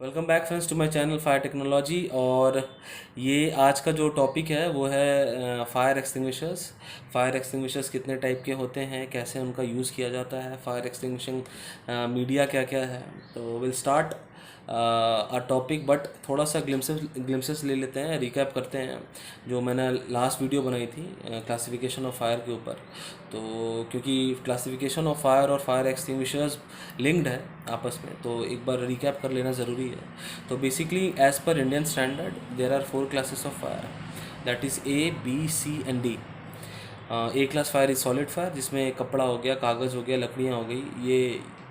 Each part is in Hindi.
Welcome back friends to my channel fire technology. और ये आज का जो टॉपिक है वो है फायर एक्सटिंग्विशर्स। फायर एक्सटिंग्विशर्स कितने टाइप के होते हैं, कैसे उनका यूज़ किया जाता है, फायर एक्सटिंग्विशिंग मीडिया क्या क्या है। तो will start a topic, but थोड़ा सा ग्लिम्सेस ले लेते हैं, रिकैप करते हैं जो मैंने लास्ट वीडियो बनाई थी क्लासिफिकेशन ऑफ फायर के ऊपर। तो क्योंकि क्लासिफिकेशन ऑफ फायर और फायर एक्सटिंग्विशर्स लिंक्ड है आपस में, तो एक बार रिकैप कर लेना ज़रूरी है। तो basically as per Indian standard there are 4 classes of fire, that is A B C and D. A class fire is solid fire, जिसमें कपड़ा हो गया, कागज़ हो गया, लकड़ियाँ हो गई,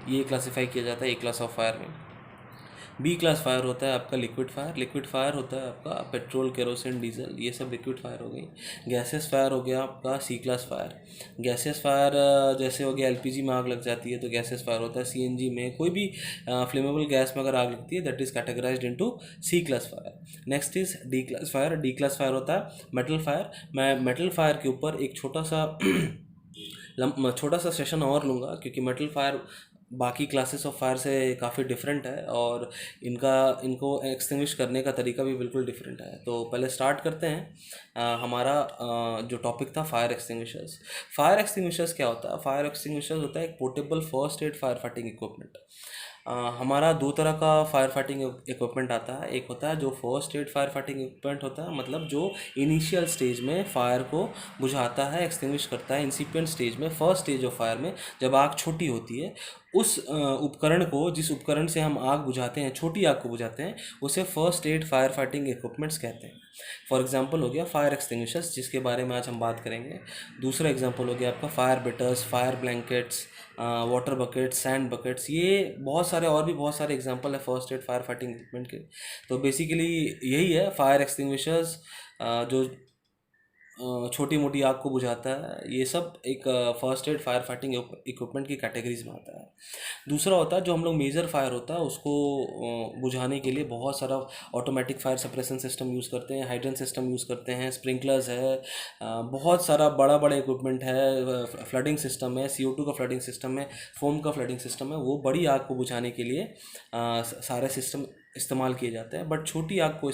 ये क्लासीफाई किया जाता है ए क्लास ऑफ फायर में। बी क्लास फायर होता है आपका लिक्विड फायर। लिक्विड फायर होता है आपका पेट्रोल, केरोसिन, डीजल, ये सब लिक्विड फायर हो गई। गैसेस फायर हो गया आपका सी क्लास फायर। गैसेस फायर जैसे हो गया एलपीजी में आग लग जाती है तो गैसेस फायर होता है। सीएनजी में कोई भी फ्लेमेबल गैस में अगर आग लगती है that is categorized into C class fire. Next is D class fire. D class fire होता है मेटल फायर। मैं मेटल फायर के ऊपर एक छोटा सा सेशन और लूँगा, क्योंकि मेटल फायर बाकी क्लासेस ऑफ फायर से काफ़ी डिफरेंट है और इनको एक्सटिंग्विश करने का तरीका भी बिल्कुल डिफरेंट है। तो पहले स्टार्ट करते हैं हमारा जो टॉपिक था फायर एक्सटिंग्विशर्स। फायर एक्सटिंग्विशर्स क्या होता है? फायर एक्सटिंग्विशर्स होता है एक portable first aid fire fighting equipment. हमारा दो तरह का फायर फाइटिंग इक्विपमेंट आता है। एक होता है जो first aid fire fighting equipment होता है, मतलब जो इनिशियल स्टेज में फायर को बुझाता है, एक्सटिंग्विश करता है। इंसिपिएंट स्टेज में, फर्स्ट स्टेज ऑफ फायर में, जब आग छोटी होती है, उस उपकरण को, जिस उपकरण से हम आग बुझाते हैं, छोटी आग को बुझाते हैं, उसे first aid fire fighting equipments कहते हैं। फॉर एग्जांपल हो गया फायर एक्सटिंग्विशर्स, जिसके बारे में आज हम बात करेंगे। दूसरा एग्जांपल हो गया आपका fire biters, fire blankets, water buckets, sand buckets. ये बहुत सारे और भी बहुत सारे एग्जांपल है first aid fire fighting equipment के। तो बेसिकली यही है फायर एक्सटिंग्विशर्स, जो छोटी मोटी आग को बुझाता है। ये सब एक first aid fire fighting equipment की कैटेगरीज में आता है। दूसरा होता है जो हम लोग मेजर फायर होता है उसको बुझाने के लिए बहुत सारा automatic fire suppression system use करते हैं, हाइड्रेंट सिस्टम यूज़ करते हैं, स्प्रिंकलर्स है, बहुत सारा बड़ा बड़ा इक्विपमेंट है, फ्लडिंग सिस्टम है, CO2 का फ्लडिंग सिस्टम है, फोम का फ्लडिंग सिस्टम है। वो बड़ी आग को बुझाने के लिए सारे सिस्टम इस्तेमाल किए जाते हैं। बट छोटी आग को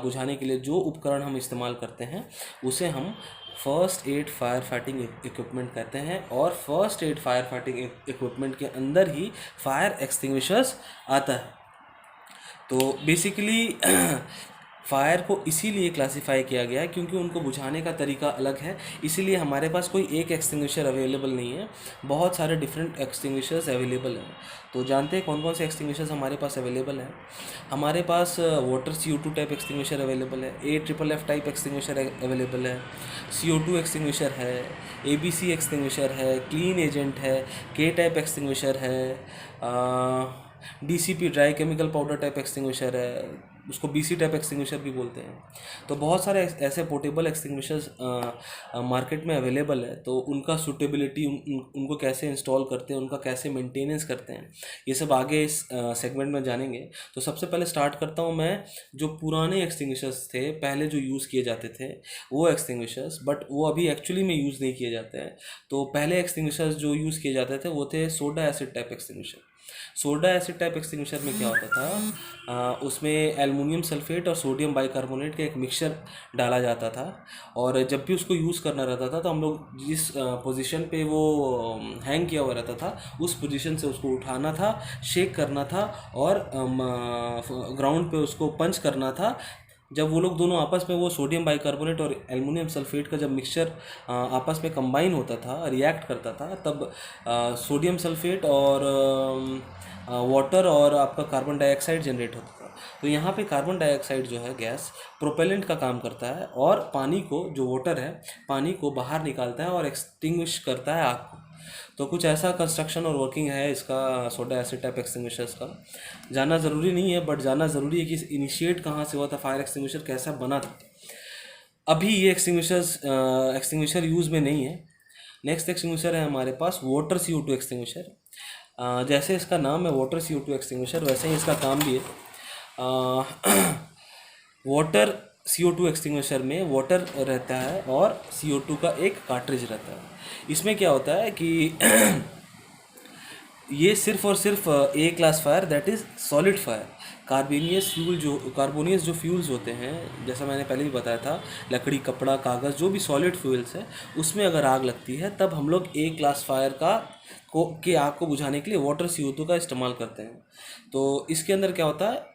बुझाने के लिए जो उपकरण हम इस्तेमाल करते हैं उसे हम first aid fire fighting equipment कहते हैं। और first aid fire fighting equipment के अंदर ही फायर एक्सटिंग्विशर्स आता है। तो बेसिकली फायर को इसीलिए क्लासिफाई किया गया है क्योंकि उनको बुझाने का तरीका अलग है। इसीलिए हमारे पास कोई एक एक्सटिंग्विशर अवेलेबल नहीं है, बहुत सारे डिफरेंट एक्सटिंग्विशर्स अवेलेबल हैं। तो जानते हैं कौन कौन से एक्सटिंग्विशर्स हमारे पास अवेलेबल हैं? हमारे पास water CO2 type extinguisher available है, AFFF टाइप एक्सटिंग्विशर अवेलेबल है, CO2 एक्सटिंग्विशर है, ABC एक्सटिंग्विशर है, क्लीन एजेंट है, K टाइप एक्सटिंग्विशर है, DCP dry chemical powder type extinguisher है, उसको BC टाइप एक्सटिंग्विशर भी बोलते हैं। तो बहुत सारे ऐसे पोर्टेबल एक्सटिंग्विशर्स मार्केट में अवेलेबल है। तो उनका सूटेबिलिटी, उनको कैसे इंस्टॉल करते हैं, उनका कैसे मेंटेनेंस करते हैं, ये सब आगे इस सेगमेंट में जानेंगे। तो सबसे पहले स्टार्ट करता हूँ मैं जो पुराने एक्सटिंग्विशर्स थे, पहले जो यूज़ किए जाते थे वो एक्सटिंग्विशर्स, बट वो अभी एक्चुअली में यूज़ नहीं किए जाते हैं। तो पहले एक्सटिंग्विशर्स जो यूज़ किए जाते थे वो थे soda acid type extinguisher. Soda acid type extinguisher में क्या होता था, उसमें एल्युमिनियम सल्फेट और सोडियम बाइकार्बोनेट का एक मिक्सचर डाला जाता था। और जब भी उसको यूज़ करना रहता था तो हम लोग जिस पोजीशन पे वो हैंग किया हुआ रहता था उस पोजीशन से उसको उठाना था, शेक करना था और ग्राउंड पे उसको पंच करना था। जब वो लोग दोनों आपस में, वो सोडियम बाइकार्बोनेट और एल्युमिनियम सल्फेट का जब मिक्सचर आपस में कंबाइन होता था, रिएक्ट करता था, तब सोडियम सल्फेट और वाटर और आपका कार्बन डाइऑक्साइड जनरेट होता था। तो यहाँ पे कार्बन डाइऑक्साइड जो है गैस प्रोपेलेंट का काम करता है और पानी को, जो वाटर है, पानी को बाहर निकालता है और एक्सटिंग्विश करता है आग को। तो कुछ ऐसा कंस्ट्रक्शन और वर्किंग है इसका सोडा एसिड टाइप एक्सटिंग्विशर्स का। जानना ज़रूरी नहीं है, बट जानना ज़रूरी है कि इनिशिएट कहाँ से हुआ था, फायर एक्सटिंग्विशर कैसा बना था। अभी ये एक्सटिंग्विशर यूज़ में नहीं है। नेक्स्ट एक्सटिंग्विशर है हमारे पास वाटर CO2 एक्सटिंग्विशर। जैसे इसका नाम है वाटर CO2 एक्सटिंग्विशर, वैसे ही इसका काम भी है। वाटर CO2 एक्सटिंग्विशर में वाटर रहता है और CO2 का एक कार्ट्रिज रहता है। इसमें क्या होता है कि ये सिर्फ और सिर्फ A class fire, that is solid fire, carbonaceous जो फ्यूल्स होते हैं, जैसा मैंने पहले भी बताया था, लकड़ी, कपड़ा, कागज़, जो भी सॉलिड फ्यूल्स है, उसमें अगर आग लगती है तब हम लोग ए क्लास फायर के आग को बुझाने के लिए वाटर CO2 का इस्तेमाल करते हैं। तो इसके अंदर क्या होता है,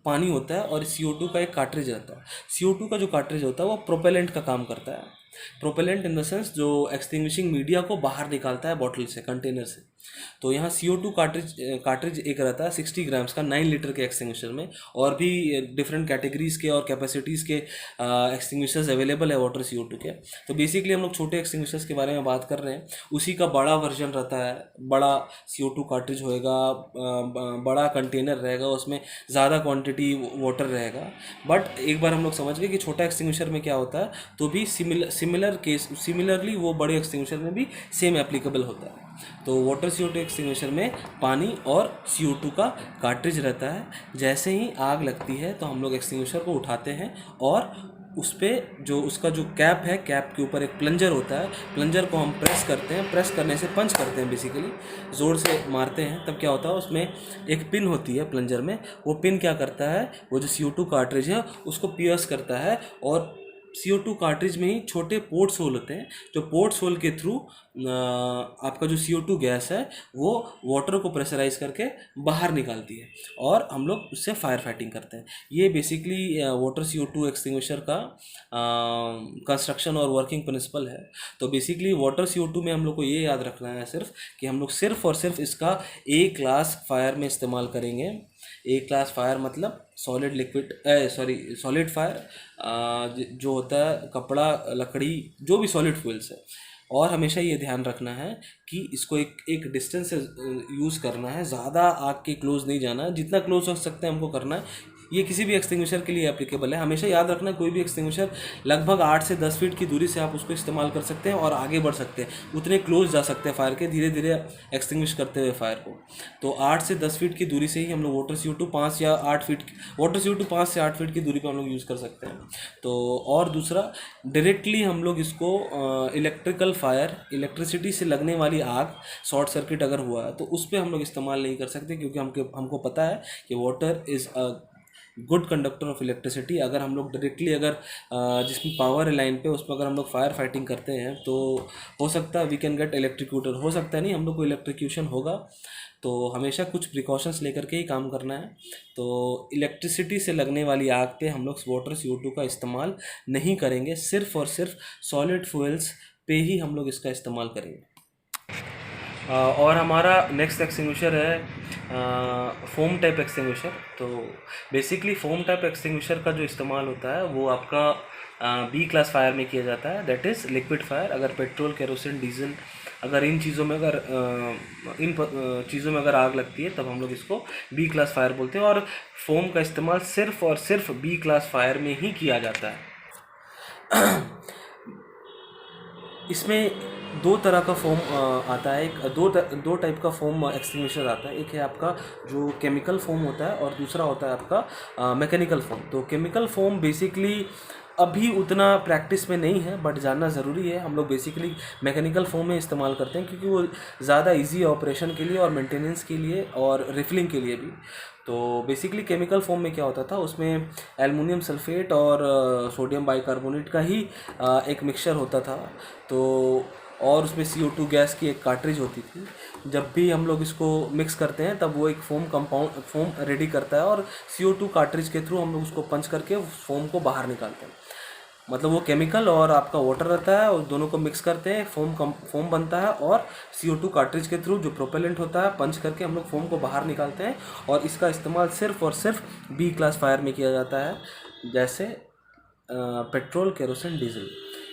पानी होता है और CO2 का एक कार्ट्रिज रहता है। CO2 का जो कार्ट्रिज होता है वो प्रोपेलेंट का काम करता है। प्रोपेलेंट इन द सेंस जो एक्सटिंग्विशिंग मीडिया को बाहर निकालता है बॉटल से, कंटेनर से। तो यहाँ CO2 कार्ट्रिज एक रहता है 60 ग्राम्स का 9 लीटर के एक्सटिंग्विशर में, और भी डिफरेंट कैटेगरीज़ के और कैपेसिटीज़ के एक्सटिंग्विशर्स अवेलेबल है वाटर CO2 के। तो बेसिकली हम लोग छोटे एक्सटिंग्विशर्स के बारे में बात कर रहे हैं। उसी का बड़ा वर्जन रहता है, बड़ा CO2 कार्ट्रिज होएगा, बड़ा कंटेनर रहेगा, उसमें ज़्यादा क्वांटिटी वाटर रहेगा। बट एक बार हम लोग समझ गए कि छोटा एक्सटिंग्विशर में क्या होता है, तो भी सिमिलरली वो बड़े एक्सटिंग्विशर में भी सेम एप्लीकेबल होता है। तो वाटर CO2 एक्सटिंग्विशर में पानी और CO2 का कार्ट्रिज रहता है। जैसे ही आग लगती है तो हम लोग एक्सटिंग्विशर को उठाते हैं और उस पर जो उसका जो कैप है, कैप के ऊपर एक प्लंजर होता है, प्लंजर को हम प्रेस करते हैं, प्रेस करने से पंच करते हैं, बेसिकली ज़ोर से मारते हैं। तब क्या होता है, उसमें एक पिन होती है प्लंजर में, वो पिन क्या करता है, वो जो CO2 कार्ट्रिज है उसको पियर्स करता है, और CO2 कार्ट्रिज में ही छोटे पोर्ट्स होल होते हैं, जो पोर्ट्स होल के थ्रू आपका जो CO2 गैस है वो वाटर को प्रेशराइज करके बाहर निकालती है, और हम लोग उससे फायर फाइटिंग करते हैं। ये बेसिकली वाटर CO2 एक्सटिंग्विशर का कंस्ट्रक्शन और वर्किंग प्रिंसिपल है। तो बेसिकली वाटर CO2 में हम लोग को ये याद रखना है सिर्फ कि हम लोग सिर्फ और सिर्फ इसका ए क्लास फायर में इस्तेमाल करेंगे। ए क्लास फायर मतलब सॉलिड फायर, जो होता है कपड़ा, लकड़ी, जो भी सॉलिड फ्यूल्स है। और हमेशा ये ध्यान रखना है कि इसको एक डिस्टेंस से यूज़ करना है, ज़्यादा आग के क्लोज नहीं जाना है, जितना क्लोज हो सकता है हमको करना है। ये किसी भी एक्सटिंग्विशर के लिए एप्लीकेबल है। हमेशा याद रखना, कोई भी एक्सटिंग्विशर लगभग 8 से 10 फीट की दूरी से आप उसको इस्तेमाल कर सकते हैं और आगे बढ़ सकते हैं, उतने क्लोज जा सकते हैं फायर के, धीरे धीरे एक्सटिंग्विश करते हुए फायर को। तो 8 से 10 फीट की दूरी से ही हम लोग वाटर CO2 5 या 8 फीट, वाटर CO2 5 से 8 फीट की दूरी पर हम लोग यूज़ कर सकते हैं। तो और दूसरा, डायरेक्टली हम लोग इसको इलेक्ट्रिकल फायर, इलेक्ट्रिसिटी से लगने वाली आग, शॉर्ट सर्किट अगर हुआ है तो उस पर हम लोग इस्तेमाल नहीं कर सकते, क्योंकि हमको पता है कि water is a good conductor of electricity. अगर हम लोग डायरेक्टली जिसमें पावर लाइन पे उसमें अगर हम लोग फायर फाइटिंग करते हैं तो हो सकता है वी कैन गेट इलेक्ट्रिक्यूटर, हो सकता है नहीं, हम लोग को इलेक्ट्रिक्यूशन होगा। तो हमेशा कुछ प्रिकॉशंस लेकर के ही काम करना है। तो इलेक्ट्रिसिटी से लगने वाली आग पे हम लोग वाटर CO2 का इस्तेमाल नहीं करेंगे, सिर्फ और सिर्फ सॉलिड फ्यूल्स पे ही हम लोग इसका इस्तेमाल करेंगे। और हमारा नेक्स्ट एक्सटिंग्विशर है फोम टाइप एक्सटिंग्विशर। तो बेसिकली फोम टाइप एक्सटिंग्विशर का जो इस्तेमाल होता है वो आपका बी क्लास फायर में किया जाता है, दैट इज़ लिक्विड फायर। अगर पेट्रोल, केरोसिन, डीजल, अगर इन चीज़ों में अगर आग लगती है तब हम लोग इसको बी क्लास फायर बोलते हैं, और फोम का इस्तेमाल सिर्फ और सिर्फ बी क्लास फायर में ही किया जाता है। इसमें दो तरह का फोम आता है, दो टाइप का फोम एक्सटिंग्विशर आता है। एक है आपका जो केमिकल फोम होता है और दूसरा होता है आपका मैकेनिकल फोम। तो केमिकल फोम बेसिकली अभी उतना प्रैक्टिस में नहीं है, बट जानना ज़रूरी है। हम लोग बेसिकली मैकेनिकल फोम में इस्तेमाल करते हैं क्योंकि वो ज़्यादा इजी है ऑपरेशन के लिए और मेंटेनेंस के लिए और रिफिलिंग के लिए भी। तो बेसिकली केमिकल फोम में क्या होता था, उसमें एल्युमिनियम सल्फेट और सोडियम बाइकार्बोनेट का ही एक मिक्सचर होता था। तो और उसमें CO2 गैस की एक कार्ट्रिज होती थी। जब भी हम लोग इसको मिक्स करते हैं तब वो एक फोम रेडी करता है, और CO2 कार्ट्रिज के थ्रू हम लोग उसको पंच करके फोम को बाहर निकालते हैं। मतलब वो केमिकल और आपका वाटर रहता है, और दोनों को मिक्स करते हैं, फोम बनता है, और CO2 कार्ट्रिज के थ्रू जो प्रोपेलेंट होता है पंच करके हम लोग फोम को बाहर निकालते हैं। और इसका इस्तेमाल सिर्फ और सिर्फ बी क्लास फायर में किया जाता है, जैसे पेट्रोल, केरोसिन, डीजल।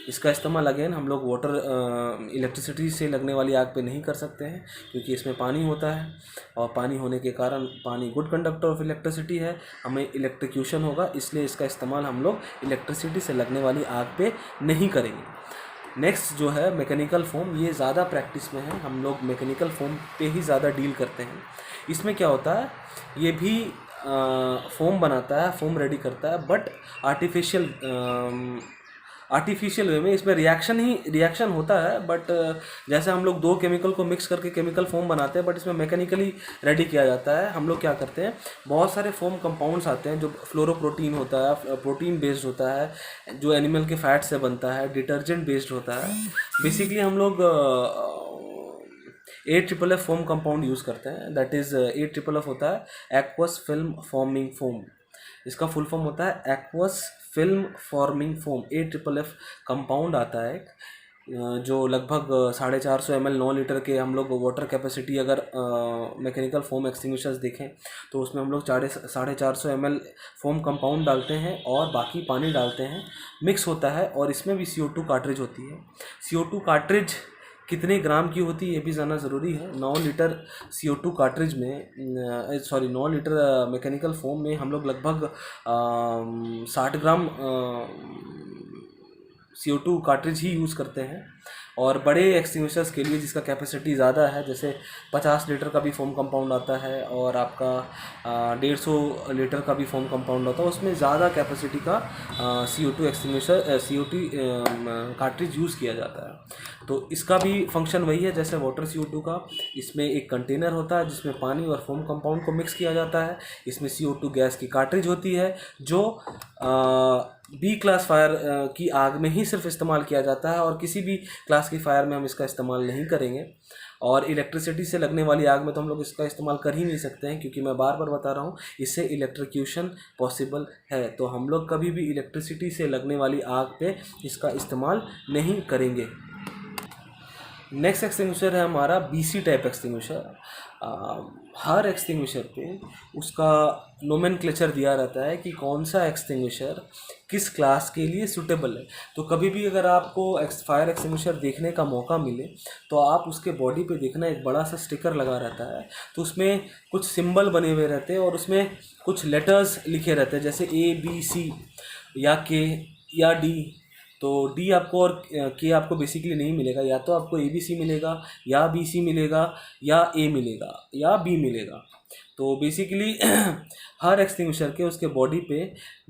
इसका इस्तेमाल अगेन हम लोग वाटर इलेक्ट्रिसिटी से लगने वाली आग पे नहीं कर सकते हैं, क्योंकि इसमें पानी होता है, और पानी होने के कारण पानी गुड कंडक्टर ऑफ इलेक्ट्रिसिटी है, हमें इलेक्ट्रिक्यूशन होगा, इसलिए इसका इस्तेमाल हम लोग इलेक्ट्रिसिटी से लगने वाली आग पे नहीं करेंगे। नेक्स्ट जो है मैकेनिकल फोम, ये ज़्यादा प्रैक्टिस में है, हम लोग मैकेनिकल फोम पे ही ज़्यादा डील करते हैं। इसमें क्या होता है, ये भी फोम बनाता है, फोम रेडी करता है, बट आर्टिफिशियल वे में इसमें रिएक्शन होता है, बट जैसे हम लोग दो केमिकल को मिक्स करके केमिकल फोम बनाते हैं, बट इसमें मैकेनिकली रेडी किया जाता है। हम लोग क्या करते हैं, बहुत सारे फोम कंपाउंड्स आते हैं जो फ्लोरोप्रोटीन होता है, प्रोटीन बेस्ड होता है, जो एनिमल के फैट से बनता है, डिटर्जेंट बेस्ड होता है। बेसिकली हम लोग AFFF फोम कंपाउंड यूज़ करते हैं, दैट इज़ AFFF होता है एक्वस फिल्म फॉर्मिंग फोम। इसका फुल फॉर्म होता है aqueous film forming foam. AFFF compound आता है जो लगभग 450 ml 9 लीटर के हम लोग वाटर कैपेसिटी, अगर मैकेनिकल फोम एक्सटिंग्विशर्स देखें तो उसमें हम लोग 450 ml फोम कंपाउंड डालते हैं और बाकी पानी डालते हैं, मिक्स होता है, और इसमें भी CO2 कार्ट्रिज होती है। CO2 कार्ट्रिज कितने ग्राम की होती है ये भी जानना ज़रूरी है। 9 लीटर CO2 कार्ट्रिज में 9 लीटर मैकेनिकल फोम में हम लोग लगभग 60 ग्राम CO2 कार्ट्रिज ही यूज़ करते हैं। और बड़े एक्सटिंग्विशर्स के लिए जिसका कैपेसिटी ज़्यादा है, जैसे 50 लीटर का भी फोम कंपाउंड आता है और आपका 150 लीटर का भी फोम कंपाउंड होता है, उसमें ज़्यादा कैपेसिटी का CO2 extinguisher CO2 cartridge use किया जाता है। तो इसका भी फंक्शन वही है जैसे वाटर CO2 का। इसमें एक कंटेनर होता है जिसमें पानी और फोम कंपाउंड को मिक्स किया जाता है। इसमें CO2 गैस की कार्ट्रिज होती है जो B क्लास फायर की आग में ही सिर्फ इस्तेमाल किया जाता है, और किसी भी क्लास की फायर में हम इसका इस्तेमाल नहीं करेंगे। और इलेक्ट्रिसिटी से लगने वाली आग में तो हम लोग इसका इस्तेमाल कर ही नहीं सकते हैं, क्योंकि मैं बार बार बता रहा हूँ इससे इलेक्ट्रिक्यूशन पॉसिबल है। तो हम लोग कभी भी इलेक्ट्रिसिटी से लगने वाली आग पे इसका इस्तेमाल नहीं करेंगे। नेक्स्ट एक्सटिंग्विशर है हमारा BC टाइप एक्सटिंग्विशर। हर एक्सटिंग्विशर पे उसका नोमेनक्लेचर दिया रहता है कि कौन सा एक्सटिंग्विशर किस क्लास के लिए सूटेबल है। तो कभी भी अगर आपको फायर एक्सटिंग्विशर देखने का मौका मिले तो आप उसके बॉडी पे देखना, एक बड़ा सा स्टिकर लगा रहता है, तो उसमें कुछ सिंबल बने हुए रहते हैं और उसमें कुछ लेटर्स लिखे रहते हैं, जैसे ABC या K या D। तो D आपको और K आपको बेसिकली नहीं मिलेगा, या तो आपको ABC मिलेगा या BC मिलेगा या A मिलेगा या B मिलेगा। तो बेसिकली हर एक्सटिंग्विशर के उसके बॉडी पे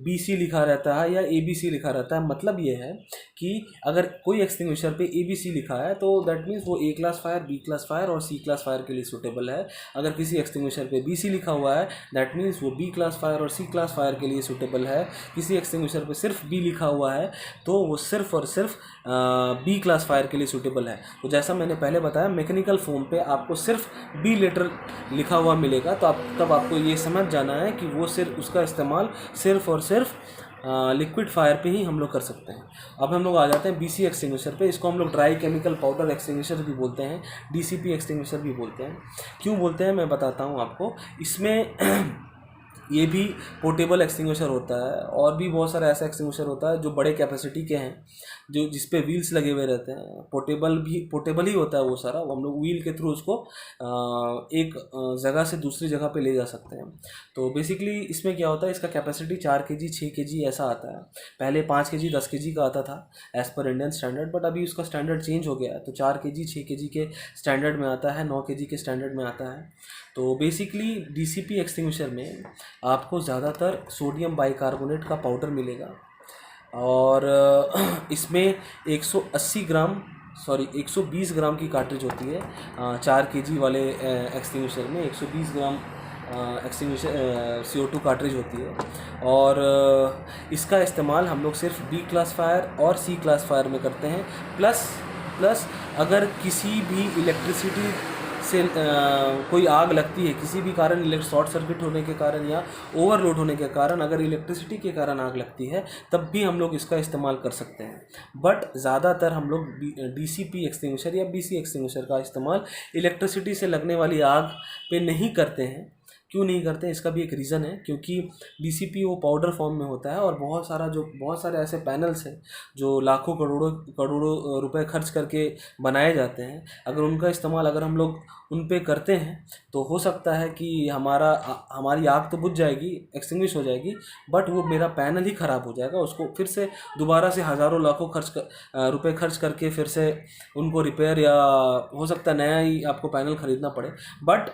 BC लिखा रहता है या ABC लिखा रहता है। मतलब ये है कि अगर कोई एक्सटिंग्विशर पे ABC लिखा है तो दैट मीन्स वो A class fire, B class fire और C क्लास फायर के लिए सूटेबल है। अगर किसी एक्सटिंग्विशर पे BC लिखा हुआ है दैट मीन्स वो B क्लास फायर और C क्लास फायर के लिए सूटेबल है। किसी एक्सटिंग्विशर पे सिर्फ B लिखा हुआ है तो वो सिर्फ और सिर्फ B क्लास फायर के लिए सूटेबल है। तो जैसा मैंने पहले बताया, मैकेनिकल फोम पे आपको सिर्फ B लेटर लिखा हुआ मिलेगा, तो तब आपको ये समझ जाना है कि वो सिर्फ उसका इस्तेमाल सिर्फ और सिर्फ लिक्विड फायर पे ही हम लोग कर सकते हैं। अब हम लोग आ जाते हैं BC एक्सटिंग्विशर पे। इसको हम लोग ड्राई केमिकल पाउडर एक्सटिंग्विशर भी बोलते हैं, DCP एक्सटिंग्विशर भी बोलते हैं। क्यों बोलते हैं मैं बताता हूँ आपको। इसमें ये भी पोर्टेबल एक्सटिंग्विशर होता है, और भी बहुत सारा ऐसा एक्सटिंग्विशर होता है जो बड़े कैपेसिटी के हैं, जो जिस पे व्हील्स लगे हुए रहते हैं। पोर्टेबल ही होता है वो सारा। हम लोग व्हील के थ्रू उसको एक जगह से दूसरी जगह पे ले जा सकते हैं। तो बेसिकली इसमें क्या होता है, इसका कैपेसिटी 4 kg 6 kg ऐसा आता है। पहले 5 kg 10 kg का आता था as per Indian standard, but अभी उसका स्टैंडर्ड चेंज हो गया है, तो 4 kg 6 kg के स्टैंडर्ड में आता है, 9 kg के स्टैंडर्ड में आता है। तो बेसिकली DCP एक्सटिंग्विशर में आपको ज़्यादातर सोडियम बाइकार्बोनेट का पाउडर मिलेगा, और इसमें 120 ग्राम की कार्ट्रिज होती है। 4 kg वाले एक्सटिंग्विशर में 120 ग्राम एक्सटिंग्विशर CO2 कार्ट्रिज होती है। और इसका इस्तेमाल हम लोग सिर्फ B क्लास फायर और C क्लास फायर में करते हैं। प्लस अगर किसी भी इलेक्ट्रिसिटी से कोई आग लगती है, किसी भी कारण शॉर्ट सर्किट होने के कारण या ओवरलोड होने के कारण, अगर इलेक्ट्रिसिटी के कारण आग लगती है तब भी हम लोग इसका इस्तेमाल कर सकते हैं। बट ज़्यादातर हम लोग DCP एक्सटिंग्विशर या BC एक्सटिंग्विशर का इस्तेमाल इलेक्ट्रिसिटी से लगने वाली आग पे नहीं करते हैं। क्यों नहीं करते हैं, इसका भी एक रीज़न है, क्योंकि DCP वो पाउडर फॉर्म में होता है, और बहुत सारे ऐसे पैनल्स हैं जो लाखों करोड़ों रुपए खर्च करके बनाए जाते हैं। अगर उनका इस्तेमाल अगर हम लोग उन पे करते हैं तो हो सकता है कि हमारी आग तो बुझ जाएगी, एक्सटिंग्विश हो जाएगी, बट वो मेरा पैनल ही ख़राब हो जाएगा। उसको फिर से दोबारा से हज़ारों लाखों रुपए खर्च करके फिर से उनको रिपेयर, या हो सकता है नया ही आपको पैनल ख़रीदना पड़े। बट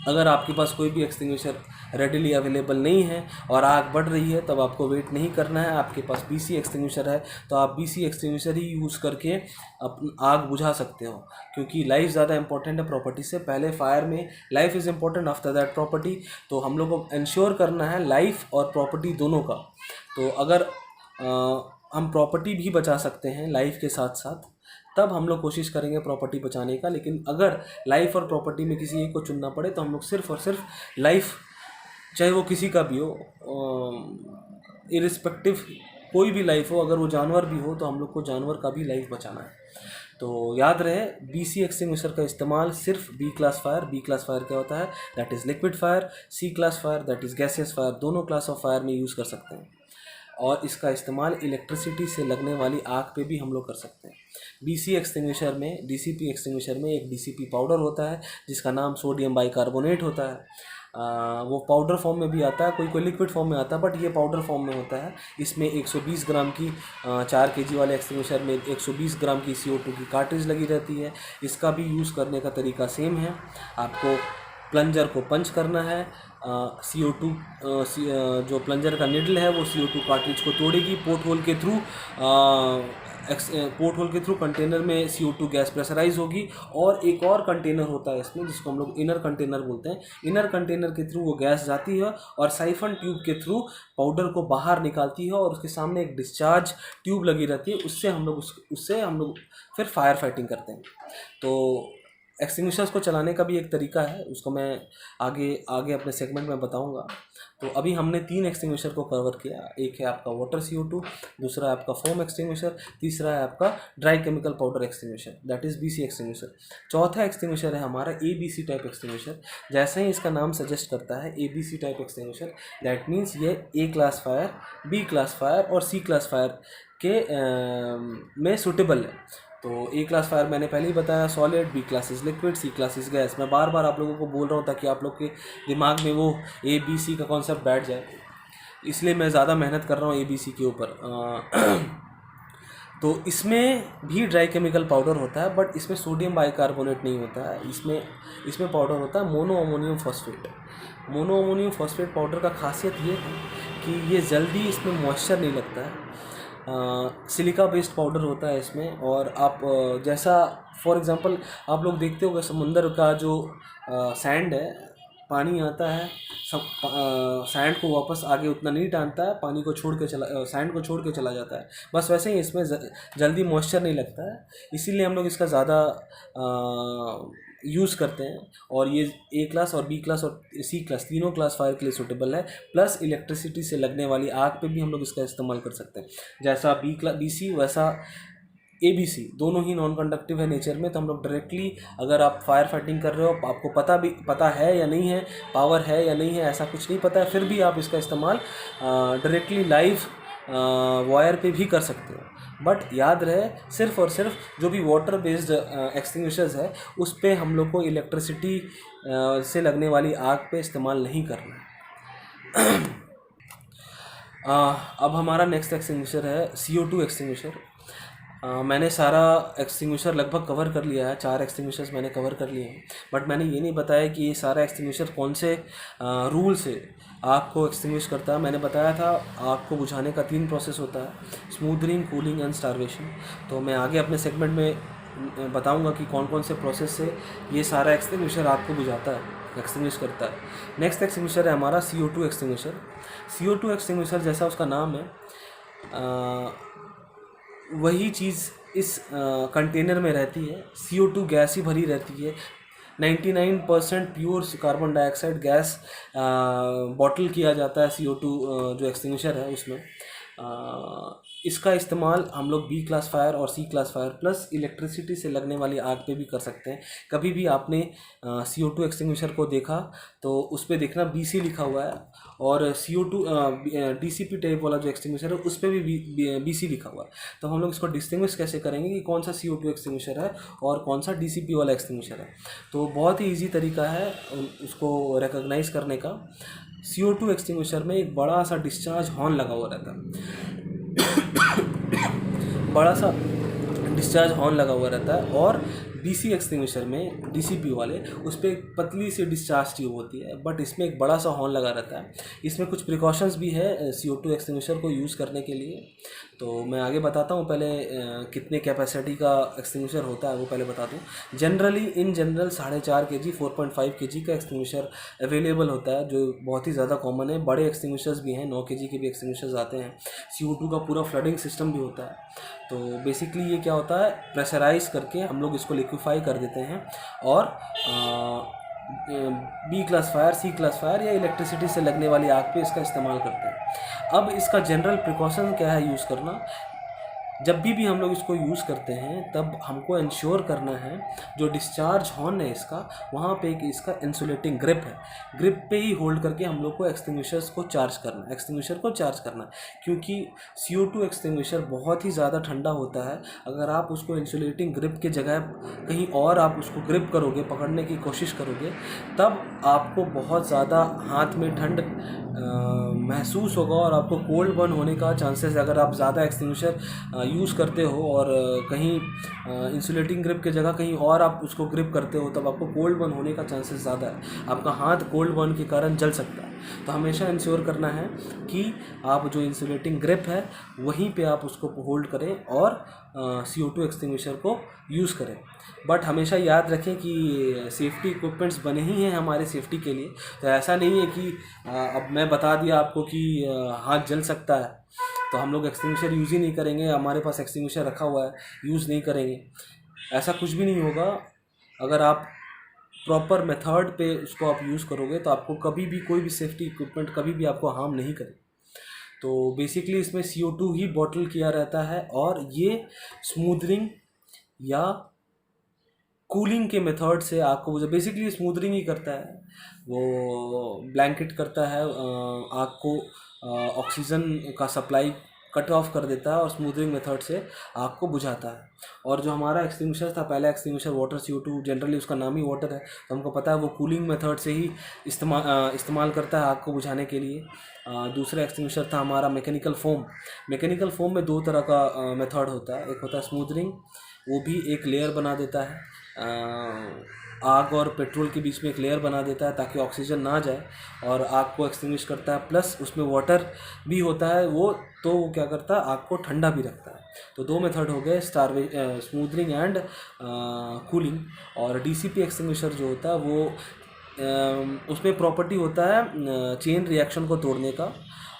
अगर आपके पास कोई भी एक्सटिंग्विशर रेडिली अवेलेबल नहीं है और आग बढ़ रही है, तब आपको वेट नहीं करना है, आपके पास बीसी एक्सटिंग्विशर है तो आप बीसी एक्सटिंग्विशर ही यूज़ करके आग बुझा सकते हो, क्योंकि लाइफ ज़्यादा इंपॉर्टेंट है प्रॉपर्टी से। पहले फायर में life is important, after that property. तो हम लोग को इंश्योर करना है लाइफ और प्रॉपर्टी दोनों का। तो अगर हम प्रॉपर्टी भी बचा सकते हैं लाइफ के साथ साथ, तब हम लोग कोशिश करेंगे प्रॉपर्टी बचाने का। लेकिन अगर लाइफ और प्रॉपर्टी में किसी एक को चुनना पड़े तो हम लोग सिर्फ और सिर्फ लाइफ, चाहे वो किसी का भी हो, इरिस्पेक्टिव कोई भी लाइफ हो, अगर वो जानवर भी हो तो हम लोग को जानवर का भी लाइफ बचाना है। तो याद रहे, बीसी एक्सटिंग्विशर का इस्तेमाल सिर्फ B class fire. B class fire क्या होता है? That is liquid fire. C class fire that is gaseous fire. दोनों क्लास ऑफ फायर में यूज़ कर सकते हैं और इसका इस्तेमाल इलेक्ट्रिसिटी से लगने वाली आग पे भी हम लोग कर सकते हैं। बीसी एक्सटिंग्विशर में, डीसीपी एक्सटिंग्विशर में एक डीसीपी पाउडर होता है जिसका नाम सोडियम बाइकार्बोनेट होता है। वो पाउडर फॉर्म में भी आता है, कोई लिक्विड फॉर्म में आता है, बट ये पाउडर फॉर्म में होता है। इसमें 120 ग्राम की 4 kg वाले एक्सटिंग्विशर में 120 ग्राम की CO2 की कार्ट्रिज लगी रहती है। इसका भी यूज़ करने का तरीका सेम है। आपको प्लंजर को पंच करना है, CO2 जो प्लंजर का निडल है वो CO2 कार्ट्रिज को तोड़ेगी। पोर्ट होल के थ्रू कंटेनर में CO2 गैस प्रेशराइज होगी। और एक और कंटेनर होता है इसमें जिसको हम लोग इनर कंटेनर बोलते हैं। इनर कंटेनर के थ्रू वो गैस जाती है और साइफन ट्यूब के थ्रू पाउडर को बाहर निकालती है और उसके सामने एक डिस्चार्ज ट्यूब लगी रहती है। उससे हम लोग फिर फायर फाइटिंग करते हैं। तो एक्सटिंग्विशर्स को चलाने का भी एक तरीका है, उसको मैं आगे अपने सेगमेंट में बताऊंगा। तो अभी हमने 3 एक्सटिंग्विशर को कवर किया। एक है आपका वाटर CO2, दूसरा है आपका फोम एक्सटिंग्विशर, तीसरा है आपका dry chemical powder extinguisher, that is BC extinguisher. चौथा एक्सटिंग्विशर है हमारा ABC टाइप एक्सटिंग्विशर। जैसे ही इसका नाम सजेस्ट करता है ABC type extinguisher, that means ये A class fire, B class fire और C क्लास फायर के में सूटेबल है। तो A क्लास फायर मैंने पहले ही बताया solid, B class is liquid, C class is gas. मैं बार बार आप लोगों को बोल रहा हूँ ताकि आप लोग के दिमाग में वो ABC का कॉन्सेप्ट बैठ जाए, इसलिए मैं ज़्यादा मेहनत कर रहा हूँ ABC के ऊपर। तो इसमें भी ड्राई केमिकल पाउडर होता है, बट इसमें सोडियम बाइकार्बोनेट नहीं होता है। इसमें पाउडर होता है mono ammonium phosphate. Mono ammonium phosphate powder का खासियत ये है कि ये जल्दी इसमें मॉइस्चर नहीं लगता है। सिलिका बेस्ड पाउडर होता है इसमें। और आप जैसा फॉर एग्ज़ाम्पल आप लोग देखते होंगे समुंदर का जो सैंड है, पानी आता है, सब सैंड को वापस आगे उतना नहीं टानता है, पानी को सैंड को छोड़ के चला जाता है। बस वैसे ही इसमें जल्दी मॉइस्चर नहीं लगता है, इसीलिए हम लोग इसका ज़्यादा यूज़ करते हैं। और ये A क्लास और B क्लास और C क्लास तीनों क्लास फायर के लिए सूटेबल है। प्लस इलेक्ट्रिसिटी से लगने वाली आग पे भी हम लोग इसका इस्तेमाल कर सकते हैं। जैसा BC वैसा ABC दोनों ही नॉन कंडक्टिव है नेचर में। तो हम लोग डायरेक्टली, अगर आप फायर फाइटिंग कर रहे हो, आपको पता है या नहीं है, पावर है या नहीं है, ऐसा कुछ नहीं पता है, फिर भी आप इसका इस्तेमाल डायरेक्टली लाइव वायर पे भी कर सकते हो। बट याद रहे, सिर्फ और सिर्फ जो भी वाटर बेस्ड एक्सटिंग्विशर्स है उस पे हम लोग को इलेक्ट्रिसिटी से लगने वाली आग पे इस्तेमाल नहीं करना है। अब हमारा नेक्स्ट एक्सटिंग्विशर है CO2 एक्सटिंग्विशर। मैंने सारा एक्सटिंग्विशर लगभग कवर कर लिया है, 4 एक्सटिंग्विशर्स मैंने कवर कर लिए हैं। बट मैंने ये नहीं बताया कि ये सारा एक्सटिंग्विशर कौन से रूल से आग को एक्सटिंग्विश करता है। मैंने बताया था आग को बुझाने का 3 प्रोसेस होता है, स्मूदरिंग, कूलिंग एंड स्टारवेशन। तो मैं आगे अपने सेगमेंट में बताऊंगा कि कौन कौन से प्रोसेस से ये सारा एक्सटिंग्विशर आग को बुझाता है, एक्सटिंग्विश करता है। नेक्स्ट एक्सटिंग्विशर है हमारा CO2 एक्सटिंग्विशर। CO2 एक्सटिंग्विशर जैसा उसका नाम है, वही चीज़ इस कंटेनर में रहती है। CO2 गैस ही भरी रहती है। 99% pure carbon dioxide gas bottle किया जाता है CO2 जो एक्सटिंग्विशर है उसमें। इसका इस्तेमाल हम लोग B क्लास फायर और C class fire plus electricity से लगने वाली आग पे भी कर सकते हैं। कभी भी आपने CO2 एक्सटिंग्विशर को देखा तो उस पर देखना BC लिखा हुआ है, और CO2 DCP टाइप वाला जो एक्सटिंग्विशर है उस पर भी BC लिखा हुआ है। तो हम लोग इसको डिस्टिंग्विश कैसे करेंगे कि कौन सा CO2 एक्सटिंग्विशर है और कौन सा DCP वाला एक्सटिंग्विशर है। तो बहुत ही ईजी तरीका है उसको रिकॉग्नाइज करने का। CO2 एक्सटिंग्विशर में एक बड़ा सा डिस्चार्ज हॉर्न लगा हुआ रहता है, बड़ा सा डिस्चार्ज हॉर्न लगा हुआ रहता है। और BC एक्सटिंग्विशर में DCP वाले उस पर एक पतली सी डिस्चार्ज ट्यूब होती है, बट इसमें एक बड़ा सा हॉर्न लगा रहता है। इसमें कुछ प्रिकॉशंस भी है CO2 एक्सटिंग्विशर को यूज़ करने के लिए, तो मैं आगे बताता हूँ। पहले कितने कैपेसिटी का एक्सटिंग्विशर होता है वो पहले बता दूँ। Generally in general 4.5 kg 4.5 kg का एक्सटिंग्विशर अवेलेबल होता है, जो बहुत ही ज़्यादा कॉमन है। बड़े एक्सटिंग्विशर्स भी हैं, 9 kg के भी एक्सटिंग्विशर्स आते हैं। CO2 का पूरा फ्लडिंग सिस्टम भी होता है। तो बेसिकली ये क्या होता है, प्रेशराइज करके हम लोग इसको लिक्विफाई कर देते हैं और B class fire, C class fire या इलेक्ट्रिसिटी से लगने वाली आग पे इसका इस्तेमाल करते हैं। अब इसका जनरल प्रिकॉशन क्या है यूज़ करना, जब भी हम लोग इसको यूज़ करते हैं तब हमको इंश्योर करना है जो डिस्चार्ज हॉर्न है इसका, वहाँ पे एक इसका इंसुलेटिंग ग्रिप है, ग्रिप पे ही होल्ड करके हम लोग को एक्सटिंग्विशर्स को चार्ज करना है, एक्सटिंग्विशर को चार्ज करना है। क्योंकि CO2 एक्सटिंग्विशर बहुत ही ज़्यादा ठंडा होता है। अगर आप उसको इंसुलेटिंग ग्रिप के जगह कहीं और आप उसको ग्रिप करोगे, पकड़ने की कोशिश करोगे, तब आपको बहुत ज़्यादा हाथ में ठंड महसूस होगा और आपको कोल्ड बर्न होने का चांसेस है। अगर आप ज़्यादा एक्सटिंग्विशर यूज़ करते हो और कहीं इंसुलेटिंग ग्रिप के जगह कहीं और आप उसको ग्रिप करते हो, तब आपको कोल्ड बर्न होने का चांसेस ज़्यादा है। आपका हाथ कोल्ड बर्न के कारण जल सकता है। तो हमेशा इंश्योर करना है कि आप जो इंसुलेटिंग ग्रिप है वहीं पे आप उसको होल्ड करें और CO2 एक्सटिंग्विशर को यूज़ करें। बट हमेशा याद रखें कि सेफ्टी इक्विपमेंट्स बने ही हैं हमारे सेफ्टी के लिए। तो ऐसा नहीं है कि अब मैं बता दिया आपको कि हाथ जल सकता है तो हम लोग एक्सटिंग्विशर यूज़ ही नहीं करेंगे, हमारे पास एक्सटिंग्विशर रखा हुआ है यूज़ नहीं करेंगे, ऐसा कुछ भी नहीं होगा। अगर आप प्रॉपर मेथड पे उसको आप यूज़ करोगे तो आपको कभी भी कोई भी सेफ्टी इक्विपमेंट कभी भी आपको हार्म नहीं करे। तो बेसिकली इसमें CO2 ही बॉटल किया रहता है और ये स्मूदरिंग या कूलिंग के मेथड से आग को बेसिकली स्मूदरिंग ही करता है, वो ब्लैंकेट करता है, आग को ऑक्सीजन का सप्लाई कट ऑफ कर देता है और स्मूदरिंग मेथड से आग को बुझाता है। और जो हमारा एक्सटिंग्विशर था, पहला एक्सटिंग्विशर वाटर CO2, जनरली उसका नाम ही वाटर है, तो हमको पता है वो कूलिंग मेथड से ही इस्तेमाल करता है आग को बुझाने के लिए। दूसरा एक्सटिंग्विशर था हमारा मैकेनिकल फोम। मैकेनिकल फोम में दो तरह का मेथड होता है, एक होता है स्मूदरिंग, वो भी एक लेयर बना देता है, आग और पेट्रोल के बीच में एक लेयर बना देता है ताकि ऑक्सीजन ना जाए और आग को एक्सटिंग्विश करता है। प्लस उसमें वाटर भी होता है वो क्या करता है, आग को ठंडा भी रखता है। तो दो मेथड हो गए, स्मूदरिंग एंड कूलिंग। और DCP एक्सटिंग्विशर जो होता है वो उसमें प्रॉपर्टी होता है चेन रिएक्शन को तोड़ने का,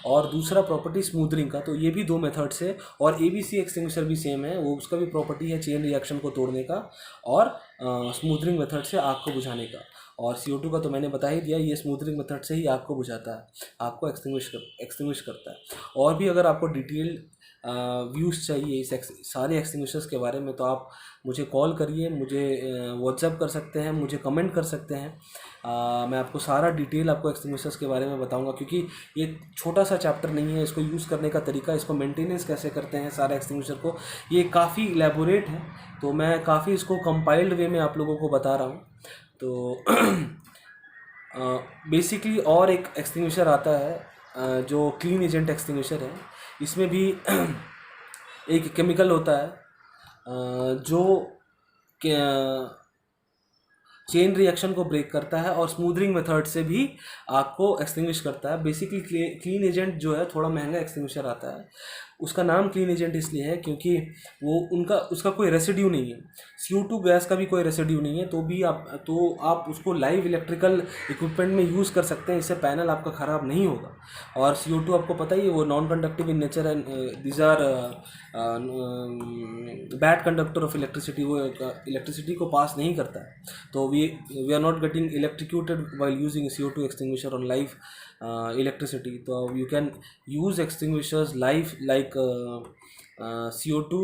और दूसरा प्रॉपर्टी स्मूदरिंग का। तो ये भी दो मेथड से, और ABC एक्सटिंग्विशर भी सेम है, वो उसका भी प्रॉपर्टी है चेन रिएक्शन को तोड़ने का और स्मूदरिंग मेथड से आग को बुझाने का। और CO2 का तो मैंने बता ही दिया, ये स्मूदरिंग मेथड से ही आग को बुझाता है, आग को एक्सटिंग्विश करता है। और भी अगर आपको डिटेल व्यूज़ चाहिए इस सारे एक्सटिंग्विशर्स के बारे में तो आप मुझे कॉल करिए, मुझे व्हाट्सएप कर सकते हैं, मुझे कमेंट कर सकते हैं। मैं आपको सारा डिटेल आपको एक्सटिंग्विशर्स के बारे में बताऊंगा, क्योंकि ये छोटा सा चैप्टर नहीं है। इसको यूज़ करने का तरीका, इसको मेंटेनेंस कैसे करते हैं सारे एक्सटिंग्विशर को, ये काफ़ी इलेबोरेट है, तो मैं काफ़ी इसको कंपाइल्ड वे में आप लोगों को बता रहा हूँ। तो बेसिकली और एक एक्सटिंग्विशर आता है जो क्लीन एजेंट एक्सटिंग्विशर है। इसमें भी एक केमिकल होता है जो चेन रिएक्शन को ब्रेक करता है और स्मूदरिंग मेथड से भी आग को एक्सटिंग्विश करता है। बेसिकली क्लीन एजेंट जो है थोड़ा महंगा एक्सटिंग्विशर आता है, उसका नाम क्लीन एजेंट इसलिए है क्योंकि वो उसका कोई रेसिड्यू नहीं है, CO2 गैस का भी कोई रेसिड्यू नहीं है। तो आप उसको लाइव इलेक्ट्रिकल इक्विपमेंट में यूज़ कर सकते हैं, इससे पैनल आपका ख़राब नहीं होगा। और CO2 आपको पता ही है वो non conductive in nature and these are bad conductor of electricity, वो इलेक्ट्रिसिटी को पास नहीं करता है। तो we are not getting electrocuted while using CO2 extinguisher on live electricity. So you can use extinguishers like CO2,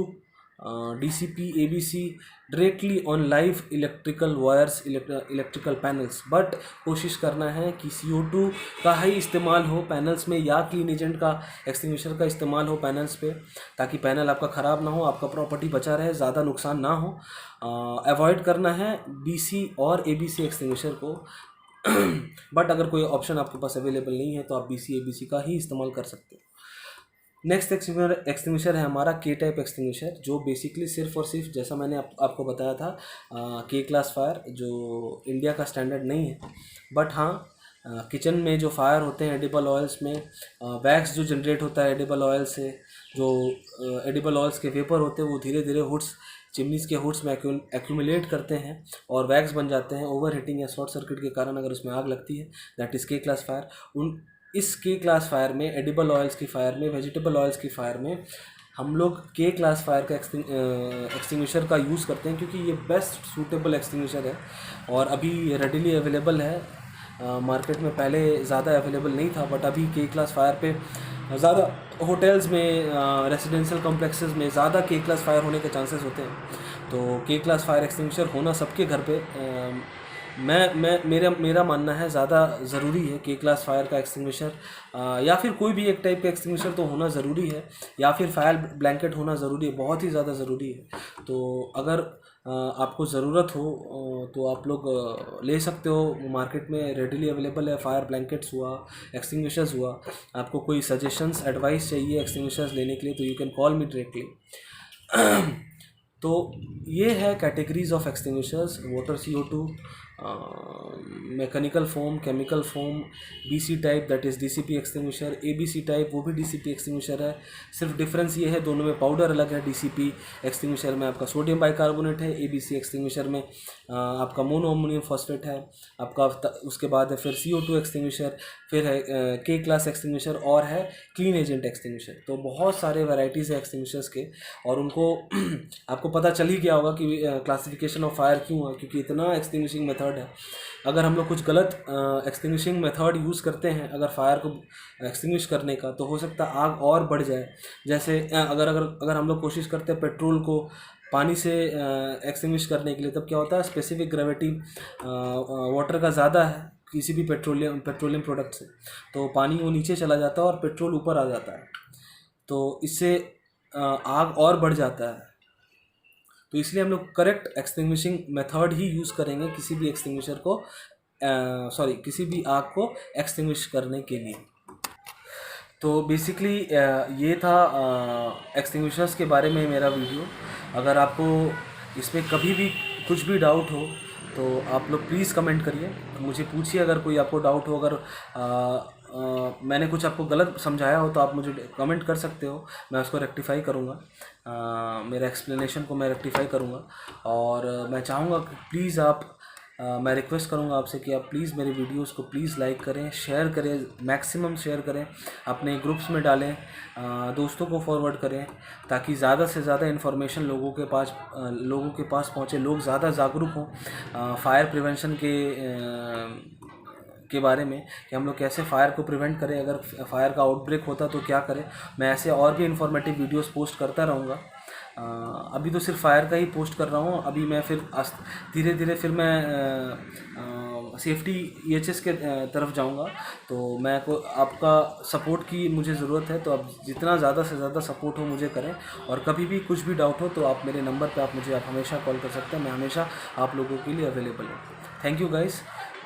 DCP, ABC directly on live electrical wires, electrical panels. But कोशिश करना है कि CO2 का ही इस्तेमाल हो पैनल्स में या क्लीन एजेंट का एक्सटिंग्विशर का इस्तेमाल हो पैनल्स पे, ताकि पैनल आपका ख़राब ना हो, आपका प्रॉपर्टी बचा रहे, ज़्यादा नुकसान ना हो। अवॉइड करना है BC और ABC एक्सटिंग्विशर को। बट अगर कोई ऑप्शन आपके पास अवेलेबल नहीं है तो आप BC ABC का ही इस्तेमाल कर सकते हो। नेक्स्ट एक्सटिंग्विशर है हमारा के टाइप एक्सटिंग्विशर, जो बेसिकली सिर्फ और सिर्फ जैसा मैंने आपको बताया था के क्लास फायर, जो इंडिया का स्टैंडर्ड नहीं है, बट हाँ किचन में जो फायर होते हैं एडिबल ऑयल्स में, वैक्स जो जनरेट होता है एडिबल ऑयल से, जो एडिबल ऑयल्स के वेपर होते हैं वो धीरे धीरे हुड्स, चिमनीज़ के हुड्स में एक्यूमुलेट करते हैं और वैक्स बन जाते हैं ओवर हीटिंग या शॉर्ट सर्किट के कारण अगर उसमें आग लगती है, दैट इज़ के क्लास फायर। इस के क्लास फायर में, एडिबल ऑयल्स की फायर में, वेजिटेबल ऑयल्स की फायर में हम लोग के क्लास फायर का एक्सटिंग्विशर का यूज़ करते हैं, क्योंकि ये बेस्ट सूटेबल एक्सटिंग्विशर है और अभी रेडिली अवेलेबल है मार्केट में। पहले ज़्यादा अवेलेबल नहीं था, बट अभी के क्लास फायर पे ज़्यादा होटल्स में, रेजिडेंशियल कॉम्प्लेक्सेस में ज़्यादा के क्लास फायर होने के चांसेस होते हैं। तो के क्लास फायर एक्सटिंग्विशर होना सबके घर पे मेरा मानना है ज़्यादा ज़रूरी है। के क्लास फायर का एक्सटिंग्विशर या फिर कोई भी एक टाइप का एक्सटिंग्विशर तो होना ज़रूरी है, या फिर फायर ब्लैंकेट होना ज़रूरी है, बहुत ही ज़्यादा ज़रूरी है। तो अगर आपको ज़रूरत हो तो आप लोग ले सकते हो, मार्केट में रेडिली अवेलेबल है। फायर ब्लैंकेट्स हुआ, एक्सटिंग्विशर्स हुआ। आपको कोई सजेशंस, एडवाइस चाहिए एक्सटिंग्विशर्स लेने के लिए तो you can call me directly. तो ये है categories of extinguishers: water CO2, mechanical foam, chemical foam, BC type that is DCP extinguisher, ABC type वो भी DCP एक्सटिंग्विशर है। सिर्फ डिफरेंस ये है दोनों में पाउडर अलग है। DCP एक्सटिंग्विशर में आपका सोडियम बाइकार्बोनेट है, ABC एक्सटिंग्विशर में आपका मोनो अमोनियम फॉस्फेट है आपका। उसके बाद है फिर CO2 एक्सटिंग्विशर, फिर है के क्लास एक्सटिंग्विशर और है क्लीन एजेंट एक्सटिंग्विशर। तो बहुत सारे वैराइटीज़ है एक्सटिंग्विशर्स के, और उनको आपको पता चल ही गया होगा कि क्लासिफिकेशन ऑफ फायर क्यों है, क्योंकि इतना एक्सटिंग्विशिंग मेथड है। अगर हम लोग कुछ गलत एक्सटिंग्विशिंग मेथड यूज़ करते हैं अगर फायर को एक्सटिंग्विश करने का, तो हो सकता है आग और बढ़ जाए। जैसे अगर हम लोग कोशिश करते हैं पेट्रोल को पानी से एक्सटिंग्विश करने के लिए, तब क्या होता है, स्पेसिफिक ग्रेविटी वाटर का ज़्यादा है किसी भी पेट्रोलियम प्रोडक्ट से, तो पानी वो नीचे चला जाता है और पेट्रोल ऊपर आ जाता है, तो इससे आग और बढ़ जाता है। तो इसलिए हम लोग करेक्ट एक्सटिंग्विशिंग मेथड ही यूज़ करेंगे किसी भी एक्सटिंग्विशर को किसी भी आग को एक्सटिंग्विश करने के लिए। तो बेसिकली ये था एक्सटिंग्विशर्स के बारे में मेरा वीडियो। अगर आपको इसमें कभी भी कुछ भी डाउट हो तो आप लोग प्लीज़ कमेंट करिए, मुझे पूछिए। अगर कोई आपको डाउट हो, अगर मैंने कुछ आपको गलत समझाया हो तो आप मुझे कमेंट कर सकते हो, मैं उसको रेक्टिफाई करूँगा, मेरा एक्सप्लेनेशन को मैं रेक्टिफाई करूँगा। और मैं चाहूँगा कि प्लीज़ मैं रिक्वेस्ट करूँगा आपसे कि आप प्लीज़ मेरे वीडियोस को प्लीज़ लाइक करें, शेयर करें, मैक्सिमम शेयर करें, अपने ग्रुप्स में डालें, दोस्तों को फॉरवर्ड करें, ताकि ज़्यादा से ज़्यादा इन्फॉर्मेशन लोगों के पास पहुँचे, लोग ज़्यादा जागरूक हों फायर प्रिवेंशन के बारे में, कि हम लोग कैसे फायर को प्रिवेंट करें, अगर फायर का आउटब्रेक होता तो क्या करें। मैं ऐसे और भी इन्फॉर्मेटिव वीडियोस पोस्ट करता रहूँगा। अभी तो सिर्फ फायर का ही पोस्ट कर रहा हूँ, अभी मैं फिर धीरे धीरे फिर मैं सेफ्टी EHS के तरफ जाऊँगा। तो मैं को आपका सपोर्ट की मुझे ज़रूरत है, तो आप जितना ज़्यादा से ज़्यादा सपोर्ट हो मुझे करें। और कभी भी कुछ भी डाउट हो तो आप मेरे नंबर पे आप हमेशा कॉल कर सकते हैं, मैं हमेशा आप लोगों के लिए अवेलेबल हूँ। Thank you guys.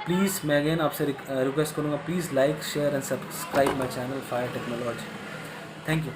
प्लीज़ मैं अगेन आपसे रिक्वेस्ट करूँगा, please like, share and subscribe my channel fire technology. Thank you.